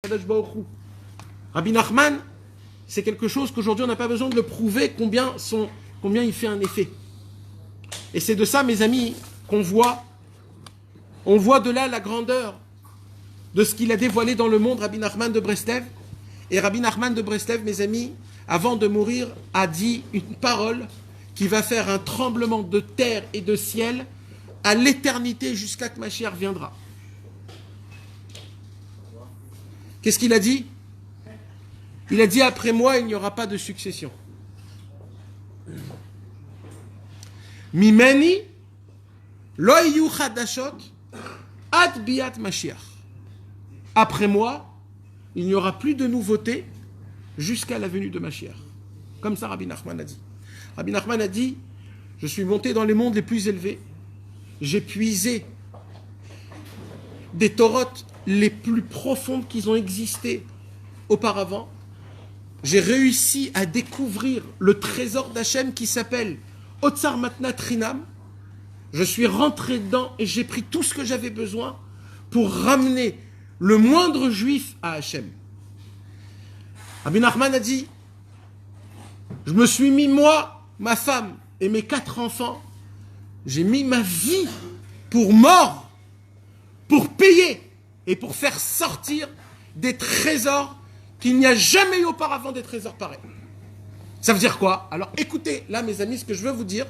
Kadosh Baruch Hu. Rabbi Nachman, c'est quelque chose qu'aujourd'hui on n'a pas besoin de le prouver combien il fait un effet. Et c'est de ça, mes amis, qu'on voit. On voit de là la grandeur de ce qu'il a dévoilé dans le monde, Rabbi Nachman de Breslev. Et Rabbi Nachman de Breslev, mes amis, avant de mourir, a dit une parole qui va faire un tremblement de terre et de ciel à l'éternité jusqu'à que Mashiach viendra. Qu'est-ce qu'il a dit? Il a dit, après moi, il n'y aura pas de succession. Mimeni, lo yu chadashot, ad biat Mashiach. Après moi, il n'y aura plus de nouveautés jusqu'à la venue de Mashiach. Comme ça, Rabbi Nachman a dit. Rabbi Nachman a dit, je suis monté dans les mondes les plus élevés, j'ai puisé des torotes les plus profondes qui ont existé auparavant. J'ai réussi à découvrir le trésor d'Hachem qui s'appelle Otsar Matnat Rinam. Je suis rentré dedans et j'ai pris tout ce que j'avais besoin pour ramener le moindre juif à Hachem. Rabbi Nachman a dit, je me suis mis, moi, ma femme et mes 4 enfants, j'ai mis ma vie pour mort, pour payer et pour faire sortir des trésors qu'il n'y a jamais eu auparavant, des trésors pareils. Ça veut dire quoi? Alors écoutez, là mes amis, ce que je veux vous dire,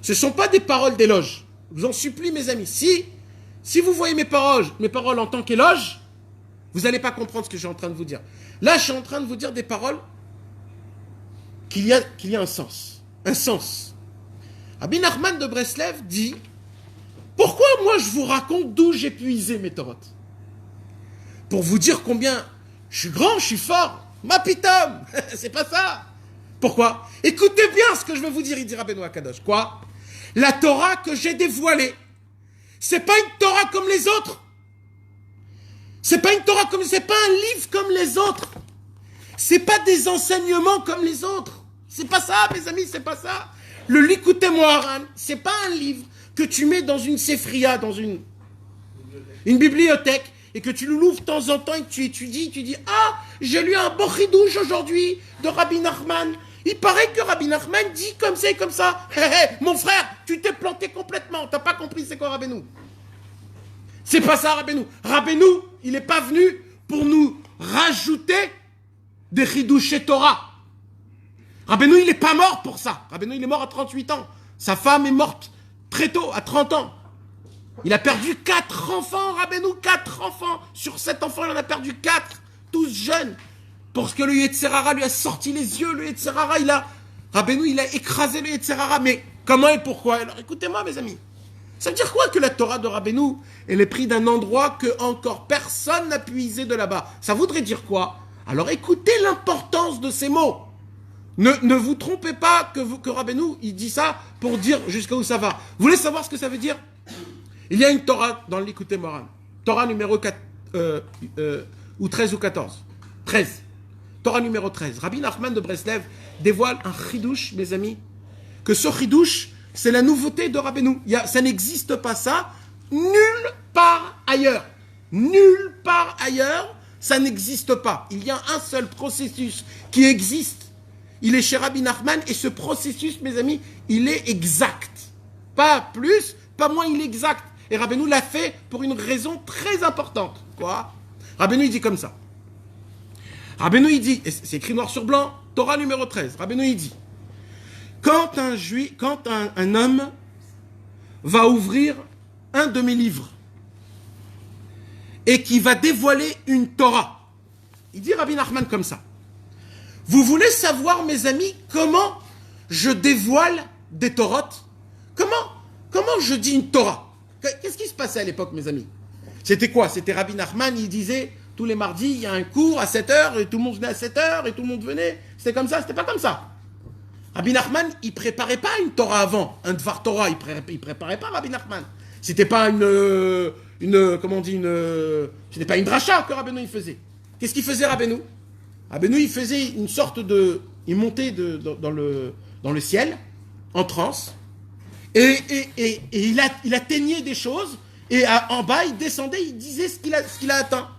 ce ne sont pas des paroles d'éloge. Je vous en supplie mes amis, si vous voyez mes paroles en tant qu'éloge, vous n'allez pas comprendre ce que je suis en train de vous dire. Là je suis en train de vous dire des paroles qu'il y a un sens. Un sens. Rabbi Nachman de Breslev dit, pourquoi moi je vous raconte d'où j'ai puisé mes torotes? Pour vous dire combien je suis grand, je suis fort. Ma pitam, c'est pas ça. Pourquoi? Écoutez bien ce que je veux vous dire, il dit Rabbeinu Akadosh. Quoi? La Torah que j'ai dévoilée, c'est pas une Torah comme les autres. C'est pas une Torah comme, c'est pas un livre comme les autres. C'est pas des enseignements comme les autres. C'est pas ça, mes amis, c'est pas ça. Le Likutei Moharan, c'est pas un livre que tu mets dans une séphria, dans une bibliothèque, et que tu l'ouvres de temps en temps et que tu étudies, tu dis « Ah, j'ai lu un bon chidouche aujourd'hui de Rabbi Nachman. Il paraît que Rabbi Nachman dit comme ça et comme ça. Hé, hé, mon frère, tu t'es planté complètement. T'as pas compris c'est quoi Rabbeinu. C'est pas ça Rabbeinu. Rabbeinu, il n'est pas venu pour nous rajouter des chidouches Torah. Rabbeinu, il n'est pas mort pour ça. Rabbeinu, il est mort à 38 ans. Sa femme est morte très tôt, à 30 ans. Il a perdu 4 enfants, Rabbeinu, 4 enfants. Sur 7 enfants, il en a perdu 4, tous jeunes. Parce que le Yetzer Hara lui a sorti les yeux, le Yetzer Hara, Rabbeinu, il a écrasé le Yetzer Hara. Mais comment et pourquoi? Alors écoutez-moi, mes amis. Ça veut dire quoi que la Torah de Rabbeinu, elle est prise d'un endroit que encore personne n'a puisé de là-bas? Ça voudrait dire quoi? Alors écoutez l'importance de ces mots. Ne vous trompez pas que Rabbeinu, il dit ça pour dire jusqu'à où ça va. Vous voulez savoir ce que ça veut dire? Il y a une Torah dans le Likutei Moharan. Torah numéro 4, ou 13 ou 14. 13. Torah numéro 13. Rabbi Nachman de Breslev dévoile un chidouche, mes amis, que ce chidouche, c'est la nouveauté de Rabbeinu. Ça n'existe pas ça nulle part ailleurs. Nulle part ailleurs, ça n'existe pas. Il y a un seul processus qui existe. Il est chez Rabbi Nachman et ce processus, mes amis, il est exact. Pas plus, pas moins, il est exact. Et Rabbeinu l'a fait pour une raison très importante. Quoi? Rabbeinu, il dit comme ça. Rabbeinu, il dit, et c'est écrit noir sur blanc, Torah numéro 13. Rabbeinu, il dit, quand un homme va ouvrir un de mes livres et qui va dévoiler une Torah, il dit Rabbi Nachman comme ça. Vous voulez savoir, mes amis, comment je dévoile des Torotes? Comment je dis une Torah? Qu'est-ce qui se passait à l'époque, mes amis? C'était quoi? C'était Rabbi Nachman, il disait, tous les mardis, il y a un cours à 7h, et tout le monde venait à 7h, et tout le monde venait. C'était comme ça, c'était pas comme ça. Rabbi Nachman, il préparait pas une Torah avant, un Dvar Torah, il préparait pas Rabbi Nachman. C'était pas c'était pas une dracha que Rabbeinu il faisait. Qu'est-ce qu'il faisait Rabbeinu? Rabbeinu, il faisait une sorte il montait dans le ciel, en transe, et il atteignait des choses, et en bas, il descendait, il disait ce qu'il a atteint.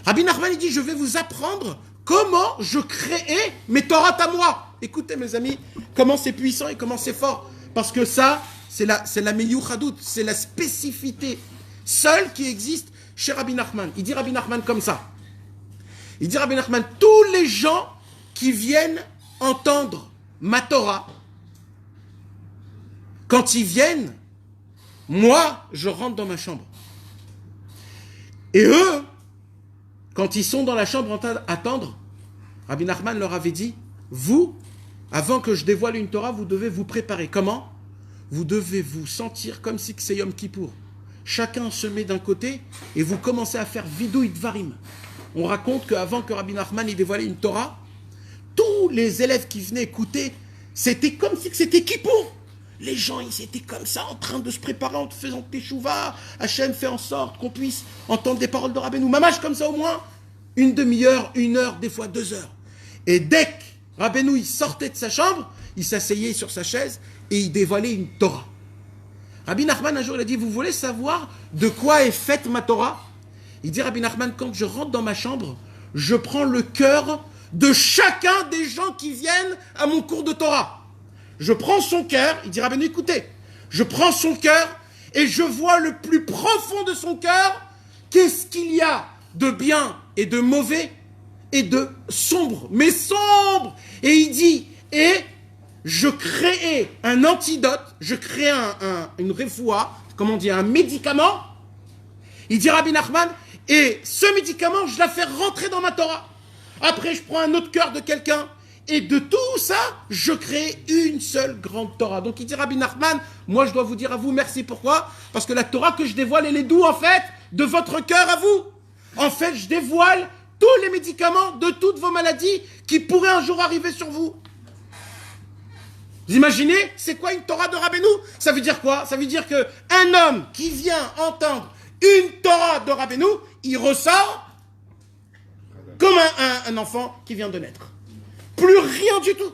Rabbi Nachman, il dit, je vais vous apprendre comment je créais mes Torahs à moi. Écoutez, mes amis, comment c'est puissant et comment c'est fort. Parce que ça, c'est la meyuchadout, c'est la spécificité seule qui existe chez Rabbi Nachman. Il dit Rabbi Nachman comme ça. Il dit Rabbi Nachman, tous les gens qui viennent entendre ma Torah, quand ils viennent, moi, je rentre dans ma chambre. Et eux, quand ils sont dans la chambre en train d'attendre, Rabbi Nachman leur avait dit, vous, avant que je dévoile une Torah, vous devez vous préparer. Comment? Vous devez vous sentir comme si c'est Yom Kippour. Chacun se met d'un côté et vous commencez à faire vidouille dvarim. On raconte qu'avant que Rabbi Nachman ait dévoilé une Torah, tous les élèves qui venaient écouter, c'était comme si c'était Kippour. Les gens, ils étaient comme ça, en train de se préparer, en faisant teshuva. Hachem fait en sorte qu'on puisse entendre des paroles de Rabbeinu. Mamash comme ça au moins, une demi-heure, 1 heure, des fois 2 heures. Et dès que Rabbeinu il sortait de sa chambre, il s'asseyait sur sa chaise et il dévoilait une Torah. Rabbi Nachman, un jour, il a dit, vous voulez savoir de quoi est faite ma Torah? Il dit, Rabbi Nachman, quand je rentre dans ma chambre, je prends le cœur de chacun des gens qui viennent à mon cours de Torah. Je prends son cœur, il dit, Rabbeinu, écoutez, je prends son cœur et je vois le plus profond de son cœur, qu'est-ce qu'il y a de bien et de mauvais et de sombre, mais sombre. Et il dit, et je créais un antidote, je créais une refoua, comment on dit, un médicament. Il dit Rabbi Nachman, et ce médicament, je la fais rentrer dans ma Torah. Après, je prends un autre cœur de quelqu'un, et de tout ça, je crée une seule grande Torah. Donc il dit Rabbi Nachman, moi je dois vous dire à vous merci. Pourquoi? Parce que la Torah que je dévoile, elle est d'où en fait? De votre cœur à vous. En fait, je dévoile tous les médicaments de toutes vos maladies qui pourraient un jour arriver sur vous. Vous imaginez, c'est quoi une Torah de Rabbeinu? Ça veut dire quoi? Ça veut dire qu'un homme qui vient entendre une Torah de Rabbeinu, il ressort comme un enfant qui vient de naître. Plus rien du tout.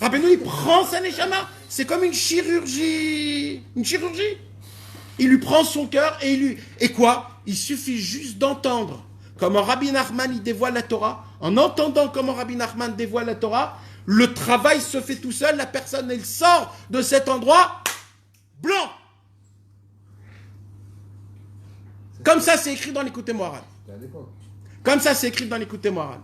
Rabbeinu, il prend sa neshama. C'est comme une chirurgie. Une chirurgie. Il lui prend son cœur et il lui... Et quoi? Il suffit juste d'entendre comment Rabbi Nachman il dévoile la Torah. En entendant comment Rabbi Nachman dévoile la Torah, le travail se fait tout seul. La personne, elle sort de cet endroit blanc. Comme ça, c'est écrit dans l'Écoutez Moharan. Comme ça, c'est écrit dans l'Écoutez Moharan.